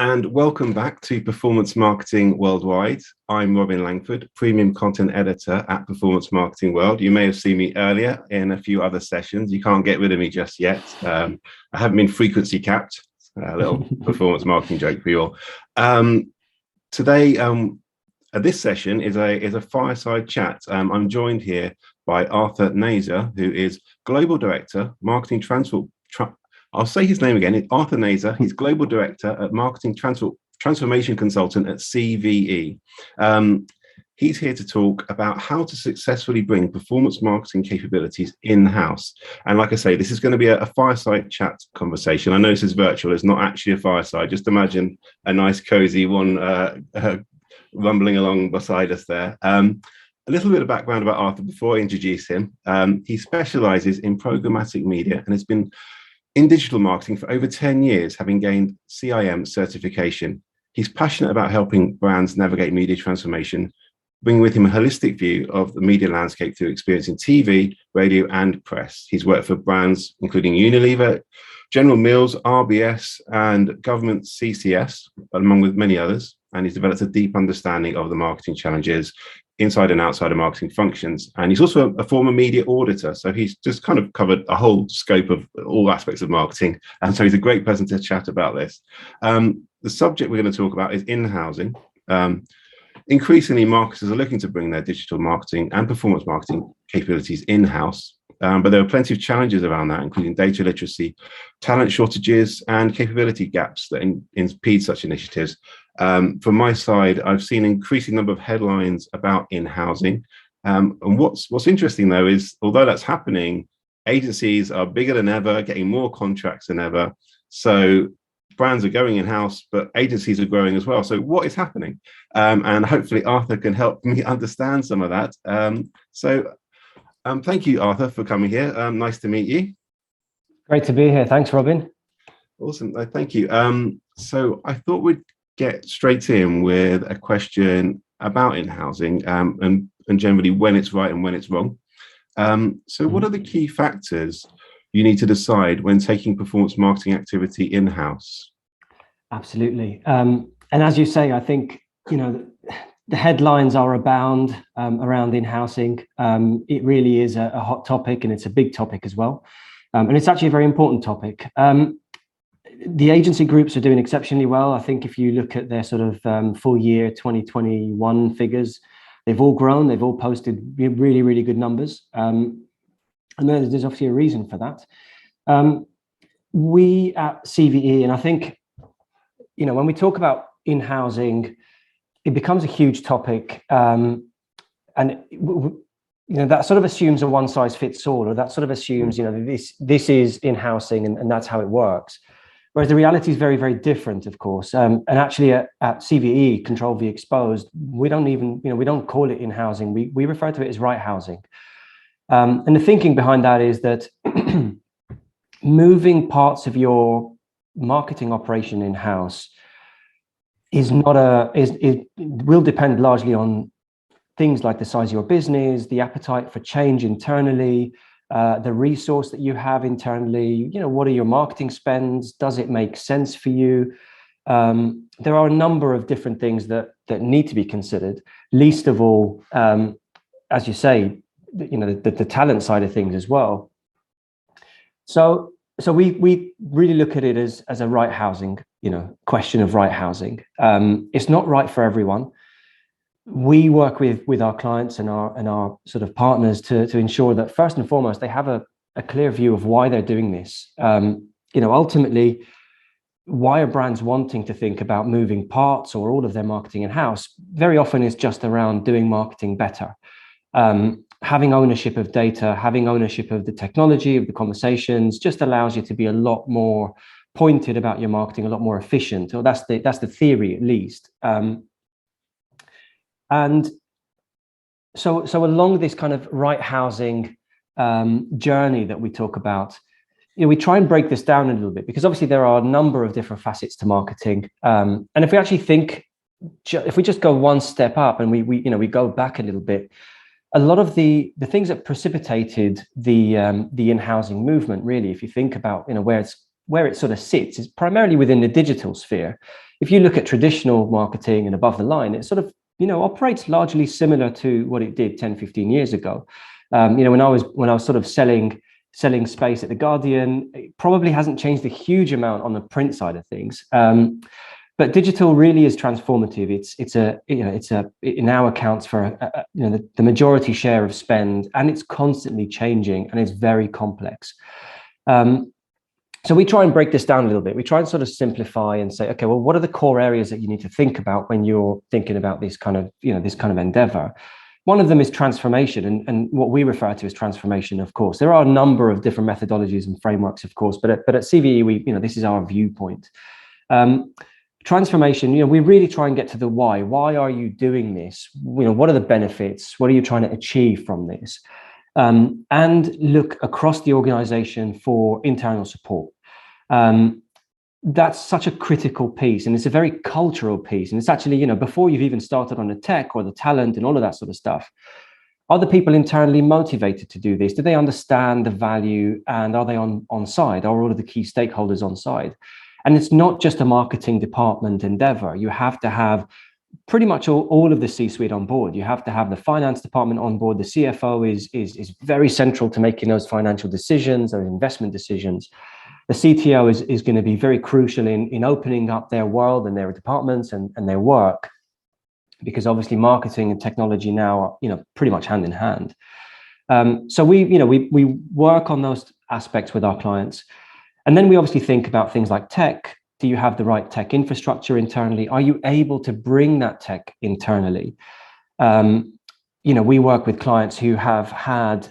and welcome back to Performance Marketing Worldwide. I'm Robin Langford, Premium Content Editor at Performance Marketing World. You may have seen me earlier in a few other sessions. You can't get rid of me just yet. I haven't been frequency capped. A little performance marketing joke for you all. Today, this session is a fireside chat. I'm joined here by Arthur Naser, who is Global Director, Marketing I'll say his name again. It's Arthur Naser. He's Global Director at Marketing Transformation Consultant at CVE. He's here to talk about how to successfully bring performance marketing capabilities in-house. And like I say, this is going to be a fireside chat conversation. I know this is virtual. It's not actually a fireside. Just imagine a nice, cozy one rumbling along beside us there. A little bit of background about Arthur before I introduce him. He specializes in programmatic media and has been in digital marketing for over 10 years, having gained CIM certification. He's passionate about helping brands navigate media transformation, bringing with him a holistic view of the media landscape through experience in TV, radio, and press. He's worked for brands including Unilever, General Mills, RBS, and government CCS, along with many others. And he's developed a deep understanding of the marketing challenges inside and outside of marketing functions. And he's also a former media auditor. So he's just kind of covered a whole scope of all aspects of marketing. And so he's a great person to chat about this. The subject we're going to talk about is in-housing. Increasingly, marketers are looking to bring their digital marketing and performance marketing capabilities in-house. But there are plenty of challenges around that, including data literacy, talent shortages, and capability gaps that impede such initiatives. From my side, I've seen an increasing number of headlines about in-housing. And what's interesting, though, is although that's happening, agencies are bigger than ever, getting more contracts than ever. So brands are going in-house, but agencies are growing as well. So what is happening? And hopefully Arthur can help me understand some of that. Thank you, Arthur, for coming here. Nice to meet you. Great to be here. Thanks, Robin. Awesome. Thank you. So I thought we'd get straight in with a question about in-housing and generally when it's right and when it's wrong. So what are the key factors you need to decide when taking performance marketing activity in-house? Absolutely. And as you say, I think, the headlines are abound around in-housing. It really is a hot topic, and it's a big topic as well. And it's actually a very important topic. The agency groups are doing exceptionally well. I think if you look at their sort of full year 2021 figures, they've all grown. They've all posted really, really good numbers. And there's obviously a reason for that. We at CVE, and I think, when we talk about in-housing, it becomes a huge topic, and that sort of assumes a one-size-fits-all, or that sort of assumes this is in-housing and that's how it works. Whereas the reality is very, very different, of course. And actually, at CVE, Control V Exposed, we don't call it in-housing. We refer to it as right housing. And the thinking behind that is that moving parts of your marketing operation in-house it will depend largely on things like the size of your business, the appetite for change internally, the resource that you have internally. What are your marketing spends? Does it make sense for you? There are a number of different things that need to be considered. Least of all, as you say, the talent side of things as well. So we really look at it as a right housing, question of right housing. It's not right for everyone. We work with our clients and our sort of partners to ensure that first and foremost, they have a clear view of why they're doing this. Ultimately, why are brands wanting to think about moving parts or all of their marketing in-house? Very often is just around doing marketing better. Having ownership of data, having ownership of the technology, of the conversations, just allows you to be a lot more pointed about your marketing, a lot more efficient. Or that's the theory, at least. And so along this kind of right housing journey that we talk about, we try and break this down a little bit, because obviously there are a number of different facets to marketing. And if we actually think, if we just go one step up and we go back a little bit, a lot of the things that precipitated the in-housing movement, really, if you think about where it's where it sort of sits is primarily within the digital sphere. If you look at traditional marketing and above the line, it sort of, operates largely similar to what it did 10, 15 years ago. When I was sort of selling space at the Guardian, it probably hasn't changed a huge amount on the print side of things. But digital really is transformative. It now accounts for the majority share of spend, and it's constantly changing, and it's very complex. So we try and break this down a little bit. We try and sort of simplify and say, okay, well, what are the core areas that you need to think about when you're thinking about this kind of endeavor? One of them is transformation, and what we refer to as transformation, of course. There are a number of different methodologies and frameworks, of course, but at CVE, this is our viewpoint. Transformation, we really try and get to the why. Why are you doing this? What are the benefits? What are you trying to achieve from this? And look across the organization for internal support. That's such a critical piece, and it's a very cultural piece. And it's actually, before you've even started on the tech or the talent and all of that sort of stuff, are the people internally motivated to do this? Do they understand the value, and are they on side? Are all of the key stakeholders on side? And it's not just a marketing department endeavor. You have to have pretty much all of the C-suite on board. You have to have the finance department on board. The CFO is very central to making those financial decisions, those investment decisions. The CTO is going to be very crucial in opening up their world and their departments and their work, because obviously marketing and technology now are pretty much hand in hand. So we work on those aspects with our clients. And then we obviously think about things like tech. Do you have the right tech infrastructure internally? Are you able to bring that tech internally? We work with clients who have had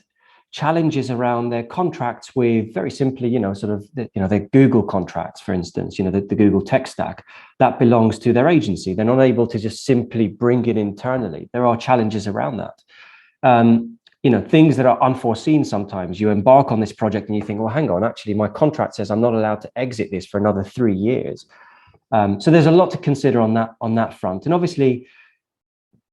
challenges around their contracts with, very simply, their Google contracts, for instance, the Google tech stack that belongs to their agency. They're not able to just simply bring it internally. There are challenges around that. Things that are unforeseen sometimes. You embark on this project and you think, well, hang on, actually, my contract says I'm not allowed to exit this for another 3 years. So there's a lot to consider on that front. And obviously,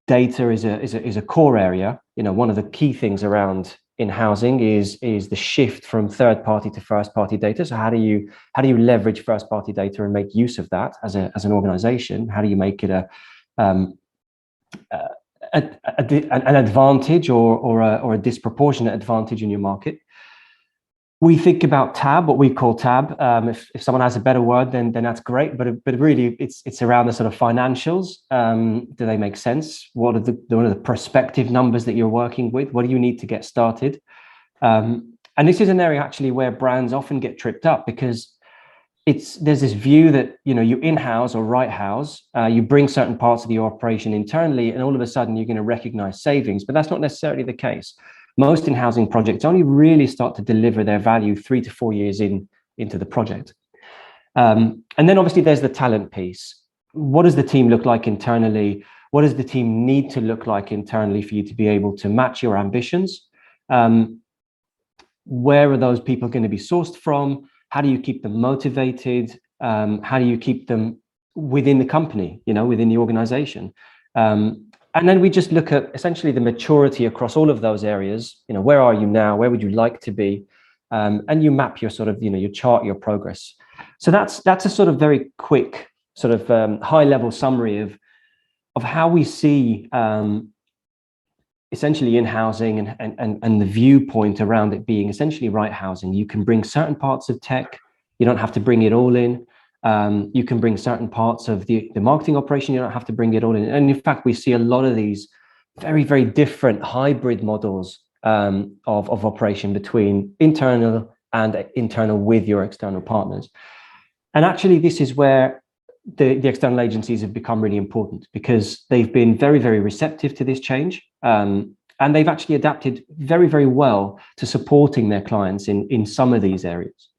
data is a core area. One of the key things around in-housing is the shift from third-party to first-party data. So how do you leverage first-party data and make use of that as an organization? How do you make it an advantage or a disproportionate advantage in your market? We think about TAB, what we call TAB. If someone has a better word, then that's great. But really, it's around the sort of financials. Do they make sense? What are the prospective numbers that you're working with? What do you need to get started? And this is an area actually where brands often get tripped up, because there's this view that you in-house or right-house, you bring certain parts of the operation internally, and all of a sudden you're going to recognize savings. But that's not necessarily the case. Most in-housing projects only really start to deliver their value 3 to 4 years into the project. And then obviously there's the talent piece. What does the team look like internally? What does the team need to look like internally for you to be able to match your ambitions? Where are those people going to be sourced from? How do you keep them motivated? How do you keep them within the company, within the organization? And then we just look at essentially the maturity across all of those areas. Where are you now? Where would you like to be? And you map your sort of, you chart your progress. So that's a sort of very quick sort of high level summary of how we see essentially in-housing and the viewpoint around it being essentially right housing. You can bring certain parts of tech. You don't have to bring it all in. You can bring certain parts of the marketing operation. You don't have to bring it all in. And in fact, we see a lot of these very, very different hybrid models of operation between internal and internal with your external partners. And actually, this is where the external agencies have become really important, because they've been very, very receptive to this change. And they've actually adapted very, very well to supporting their clients in some of these areas.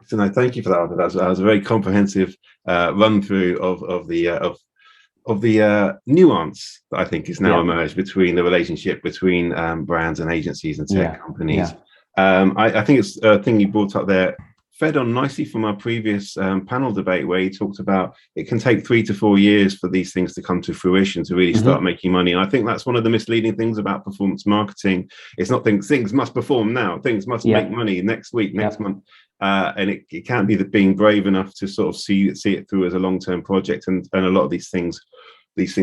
So no, thank you for that. That was a very comprehensive run through of the nuance that I think is now emerged between the relationship between brands and agencies and tech companies. I think it's a thing you brought up there, fed on nicely from our previous panel debate, where you talked about it can take 3 to 4 years for these things to come to fruition, to really start making money. And I think that's one of the misleading things about performance marketing. It's not things must perform now, things must make money next week, next month. and it can't be that being brave enough to sort of see it through as a long-term project, and a lot of these things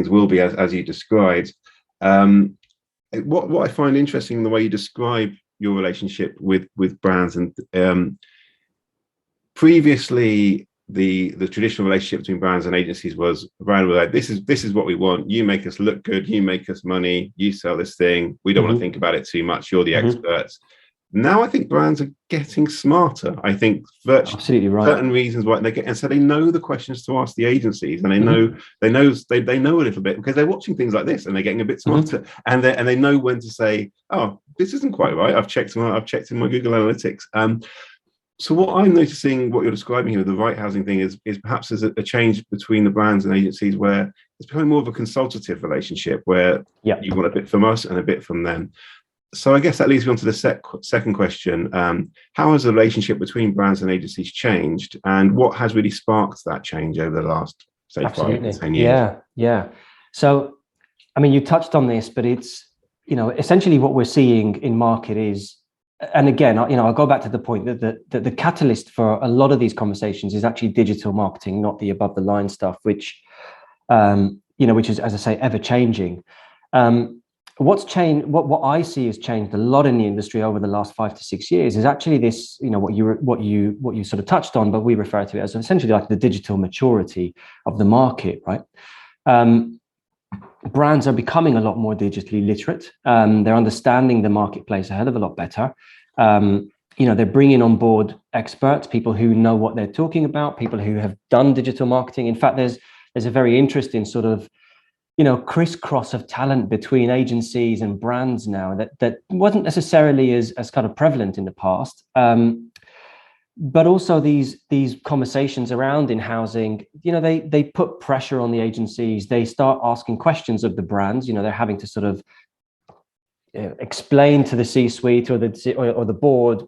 will be as you described. What I find interesting in the way you describe your relationship with brands, and previously the traditional relationship between brands and agencies was around like, this is what we want, you make us look good, you make us money, you sell this thing, we don't want to think about it too much, you're the experts. Now I think brands are getting smarter. I think absolutely right. Certain reasons why they get, and so they know the questions to ask the agencies, and they know they know a little bit because they're watching things like this, and they're getting a bit smarter, and they know when to say, oh, this isn't quite right. I've checked in my Google Analytics. So what I'm noticing, what you're describing here, the right housing thing, is perhaps there's a change between the brands and agencies where it's becoming more of a consultative relationship where you want a bit from us and a bit from them. So I guess that leads me on to the second question. How has the relationship between brands and agencies changed, and what has really sparked that change over the last, say, 5 to 10 years? Yeah. So, I mean, you touched on this, but it's, essentially what we're seeing in market is, and again, I'll go back to the point that the catalyst for a lot of these conversations is actually digital marketing, not the above the line stuff, which is, as I say, ever changing. What's changed? What I see has changed a lot in the industry over the last 5 to 6 years is actually this, what you sort of touched on, but we refer to it as essentially like the digital maturity of the market, right? Brands are becoming a lot more digitally literate. They're understanding the marketplace a hell of a lot better. They're bringing on board experts, people who know what they're talking about, people who have done digital marketing. In fact, there's a very interesting sort of, crisscross of talent between agencies and brands now that wasn't necessarily as kind of prevalent in the past. But also these conversations around in housing, they put pressure on the agencies. They start asking questions of the brands. They're having to sort of explain to the C-suite or the board,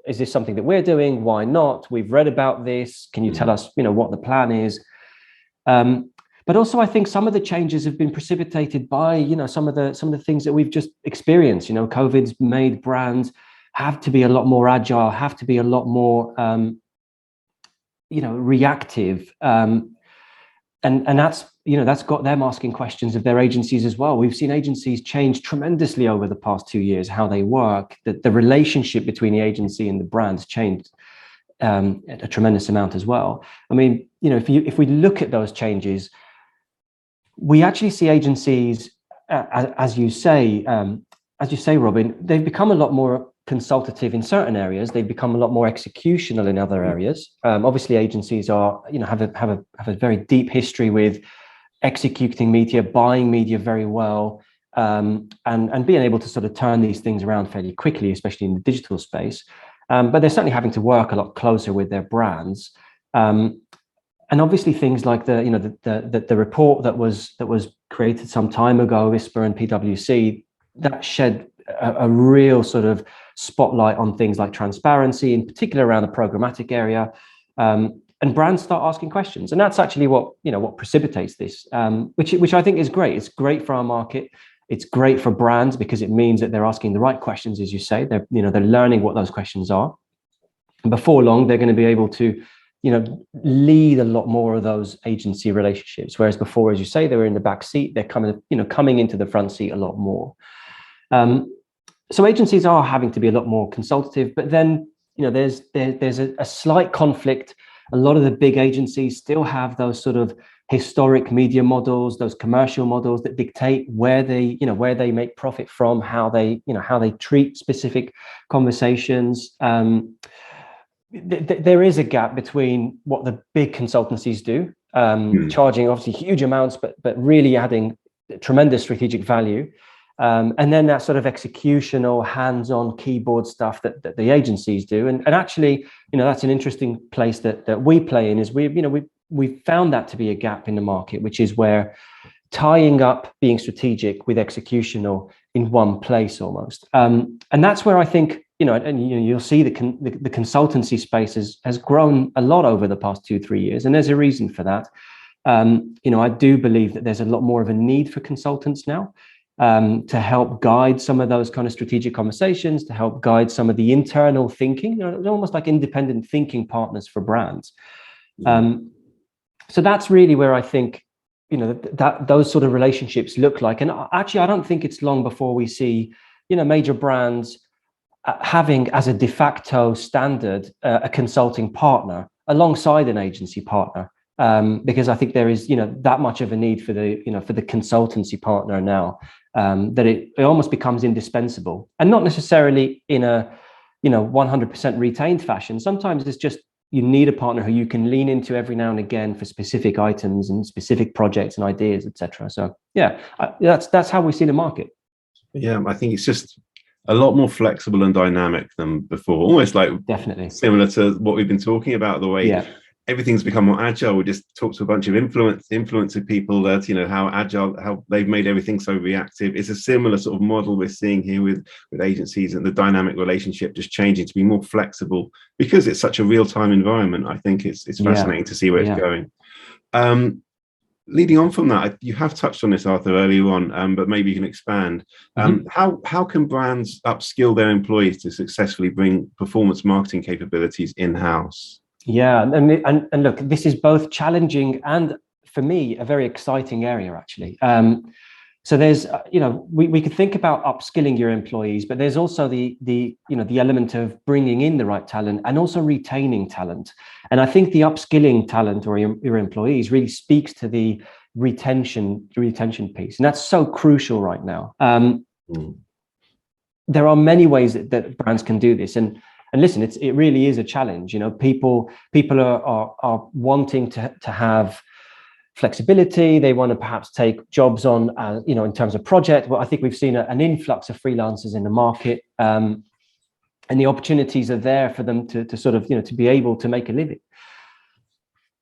is this something that we're doing? Why not? We've read about this. Can you tell us, what the plan is? But also, I think some of the changes have been precipitated by, some of the things that we've just experienced. COVID's made brands have to be a lot more agile, have to be a lot more, reactive, and that's got them asking questions of their agencies as well. We've seen agencies change tremendously over the past 2 years, how they work. The relationship between the agency and the brands changed a tremendous amount as well. I mean, if we look at those changes, we actually see agencies, as you say, Robin, they've become a lot more consultative in certain areas. They've become a lot more executional in other areas. Obviously, agencies are, have a very deep history with executing media, buying media very well, and being able to sort of turn these things around fairly quickly, especially in the digital space. But they're certainly having to work a lot closer with their brands. And obviously things like the report that was created some time ago, ISPA and PwC, that shed a real sort of spotlight on things like transparency, in particular around the programmatic area, and brands start asking questions, and that's actually what precipitates this, which I think is great. It's great for our market. It's great for brands because it means that they're asking the right questions, as you say. They're learning what those questions are. And before long, they're going to be able to lead a lot more of those agency relationships. Whereas before, as you say, they were in the back seat. They're coming into the front seat a lot more. So agencies are having to be a lot more consultative, but then, there's a slight conflict. A lot of the big agencies still have those sort of historic media models, those commercial models that dictate where they make profit from, how they treat specific conversations. There is a gap between what the big consultancies do, charging obviously huge amounts, but really adding tremendous strategic value, and then that sort of executional, hands-on keyboard stuff that the agencies do. And actually, that's an interesting place that we play in. Is we've found that to be a gap in the market, which is where tying up being strategic with executional in one place almost, and that's where I think. You'll see the consultancy space has grown a lot over the past 2-3 years, and there's a reason for that. I do believe that there's a lot more of a need for consultants now. to help guide some of those kind of strategic conversations, to help guide some of the internal thinking, almost like independent thinking partners for brands. So that's really where I think, that those sort of relationships look like. And actually, I don't think it's long before we see, major brands having as a de facto standard a consulting partner alongside an agency partner, because I think there is, that much of a need for the, for the consultancy partner now, that it almost becomes indispensable, and not necessarily in a, 100% retained fashion. Sometimes it's just, you need a partner who you can lean into every now and again for specific items and specific projects and ideas, etc. So yeah, that's how we see the market. Yeah, I think it's just a lot more flexible and dynamic than before, almost like definitely similar to what we've been talking about, the way everything's become more agile. We just talked to a bunch of influencer people that, how agile, how they've made everything so reactive. It's a similar sort of model we're seeing here with agencies, and the dynamic relationship just changing to be more flexible because it's such a real-time environment. I think it's fascinating to see where it's going. Leading on from that, you have touched on this, Arthur, earlier on, but maybe you can expand. How can brands upskill their employees to successfully bring performance marketing capabilities in-house? Yeah, and look, this is both challenging and, for me, a very exciting area, actually. So there's, we could think about upskilling your employees, but there's also the element of bringing in the right talent and also retaining talent. And I think the upskilling talent or your employees really speaks to the retention piece, and that's so crucial right now. There are many ways that brands can do this, and listen, it really is a challenge. People are wanting to have flexibility. They want to perhaps take jobs on, in terms of project. Well, I think we've seen an influx of freelancers in the market, and the opportunities are there for them to sort of, to be able to make a living.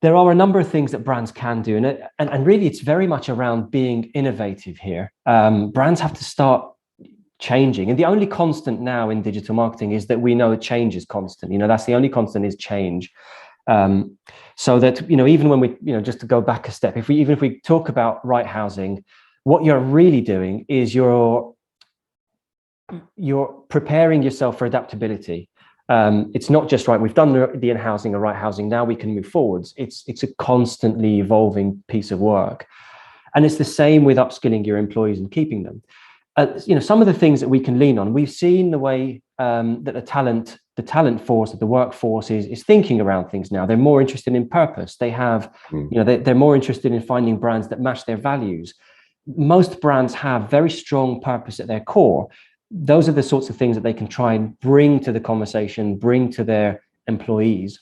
There are a number of things that brands can do, and really it's very much around being innovative here. Brands have to start changing, and the only constant now in digital marketing is that we know change is constant. That's the only constant, is change. So that, even when we, just to go back a step, if we talk about right housing, what you're really doing is you're preparing yourself for adaptability. It's not just right, we've done the in-housing or right housing, now we can move forwards. It's a constantly evolving piece of work, and it's the same with upskilling your employees and keeping them. Some of the things that we can lean on, we've seen the way that the talent force, the workforce is thinking around things now. They're more interested in purpose. They have, they're more interested in finding brands that match their values. Most brands have very strong purpose at their core. Those are the sorts of things that they can try and bring to the conversation, bring to their employees.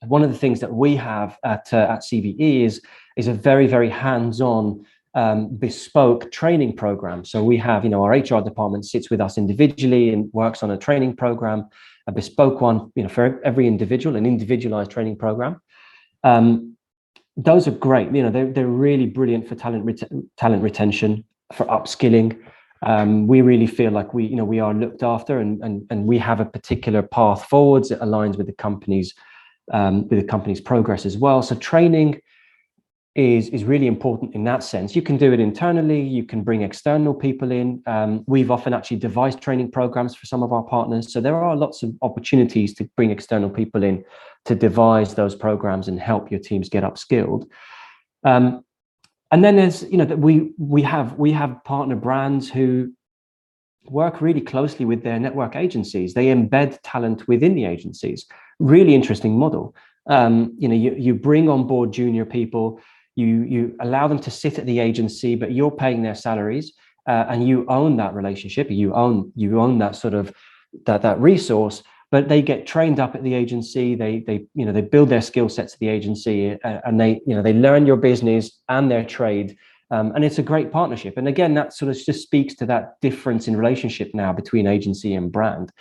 One of the things that we have at CVE is a very, very hands-on bespoke training program. So we have, our HR department sits with us individually and works on a training program, a bespoke one, for every individual, an individualized training program. Those are great. They're really brilliant for talent retention, for upskilling. We really feel like we are looked after, and we have a particular path forwards that aligns with the company's progress as well. So training is really important in that sense. You can do it internally, you can bring external people in. We've often actually devised training programs for some of our partners. So there are lots of opportunities to bring external people in to devise those programs and help your teams get upskilled. And then there's, that we have partner brands who work really closely with their network agencies. They embed talent within the agencies. Really interesting model. You bring on board junior people, you allow them to sit at the agency, but you're paying their salaries, and you own that relationship. You own that sort of that resource, but they get trained up at the agency. They build their skill sets at the agency, and they learn your business and their trade. And it's a great partnership. And again, that sort of just speaks to that difference in relationship now between agency and brand.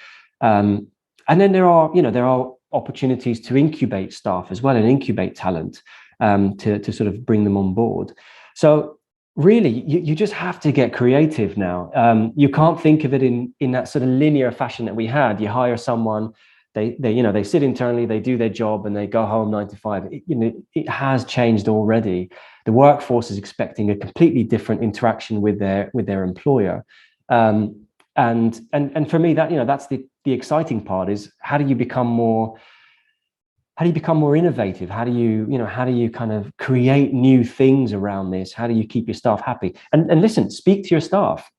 And then there are opportunities to incubate staff as well, and incubate talent, to sort of bring them on board. So really, you just have to get creative now. You can't think of it in that sort of linear fashion that we had. You hire someone, they sit internally, they do their job, and they go home 9 to 5. It has changed already. The workforce is expecting a completely different interaction with their employer. And for me, that's the exciting part, is how do you become more innovative? How do you kind of create new things around this? How do you keep your staff happy? And listen, speak to your staff.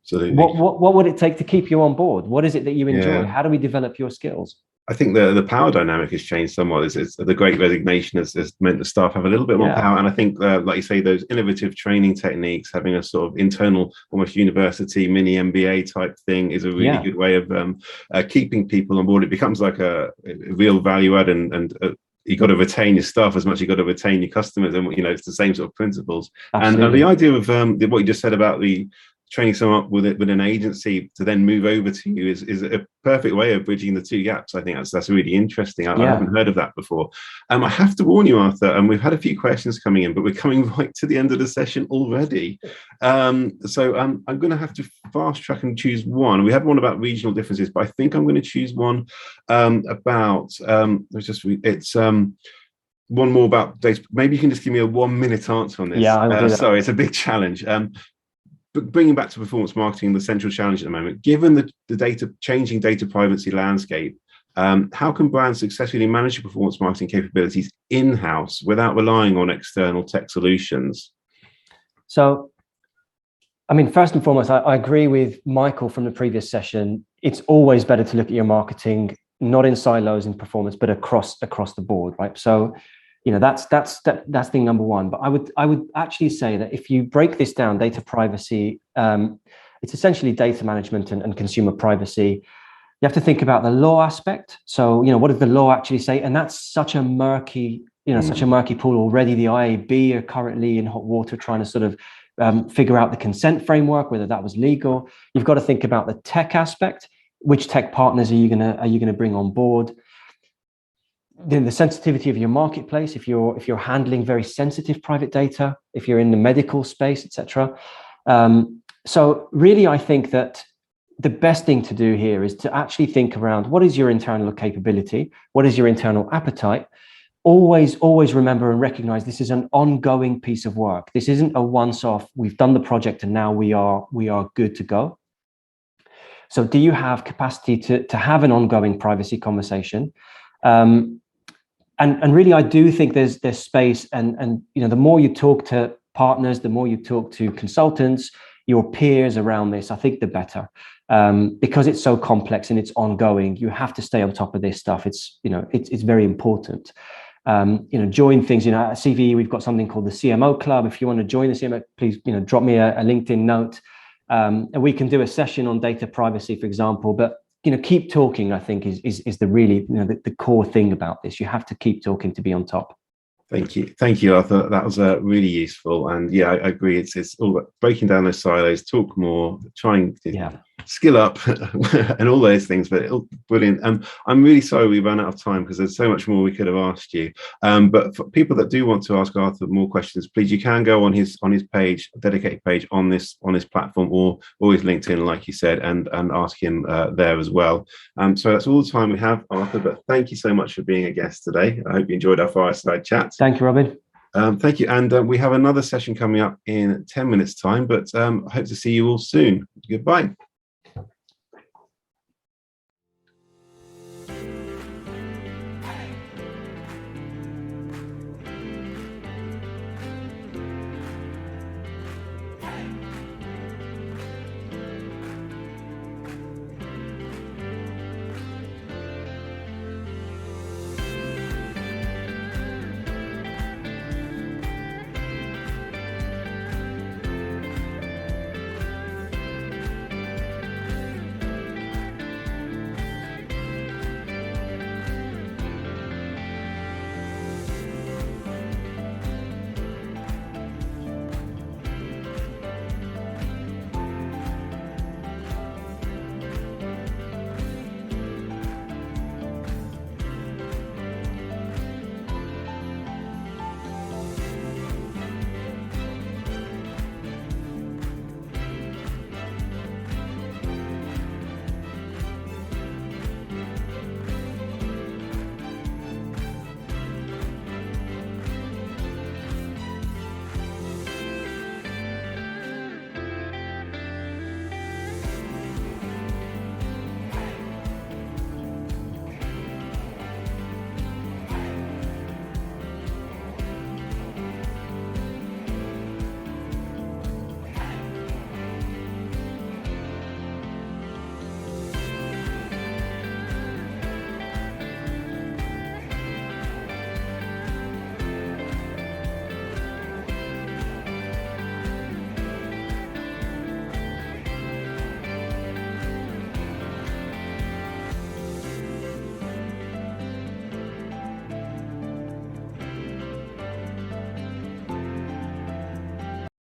Absolutely. What would it take to keep you on board? What is it that you enjoy? Yeah. How do we develop your skills? I think the power dynamic has changed somewhat. It's the Great Resignation has meant the staff have a little bit more power. And I think, like you say, those innovative training techniques, having a sort of internal, almost university mini MBA type thing, is a really good way of keeping people on board. It becomes like a real value add, and you got to retain your staff as much as you got to retain your customers, and it's the same sort of principles. Absolutely. And the idea of what you just said about the training someone up with an agency to then move over to you is a perfect way of bridging the two gaps. I think that's really interesting. I haven't heard of that before. I have to warn you, Arthur, and we've had a few questions coming in, but we're coming right to the end of the session already. So I'm going to have to fast track and choose one. We had one about regional differences, but I think I'm going to choose one about one more about data. Maybe you can just give me a 1 minute answer on this. Yeah, I will do that. Sorry, it's a big challenge. But bringing back to performance marketing, the central challenge at the moment, given the changing data privacy landscape, how can brands successfully manage performance marketing capabilities in-house without relying on external tech solutions? So, first and foremost, I agree with Michael from the previous session. It's always better to look at your marketing not in silos in performance, but across the board, right? So, that's thing number one. But I would actually say that if you break this down, data privacy, it's essentially data management and consumer privacy. You have to think about the law aspect. So, what does the law actually say? And that's such a murky, such a murky pool already. The IAB are currently in hot water trying to sort of figure out the consent framework, whether that was legal. You've got to think about the tech aspect. Which tech partners are you gonna bring on board? Then the sensitivity of your marketplace, if you're handling very sensitive private data, if you're in the medical space, etc. So really, I think that the best thing to do here is to actually think around what is your internal capability, what is your internal appetite. Always remember and recognize this is an ongoing piece of work. This isn't a once-off. We've done the project and now we are good to go. So do you have capacity to have an ongoing privacy conversation? And really, I do think there's space, and the more you talk to partners, the more you talk to consultants, your peers around this, I think the better, because it's so complex and it's ongoing. You have to stay on top of this stuff. It's very important. Join things. At CVE, we've got something called the CMO Club. If you want to join the CMO, please drop me a LinkedIn note, and we can do a session on data privacy, for example. But keep talking, I think, is the really, the core thing about this. You have to keep talking to be on top. Thank you, Arthur. That was really useful. And yeah, I agree. It's all about breaking down those silos, talk more, trying to skill up and all those things. But brilliant. I'm really sorry we ran out of time because there's so much more we could have asked you. But for people that do want to ask Arthur more questions, please, you can go on his page, dedicated page on this platform, or his LinkedIn, like you said, and ask him there as well. So that's all the time we have, Arthur. But thank you so much for being a guest today. I hope you enjoyed our fireside chat. Thank you, Robin. Thank you. And we have another session coming up in 10 minutes time, but I hope to see you all soon. Goodbye.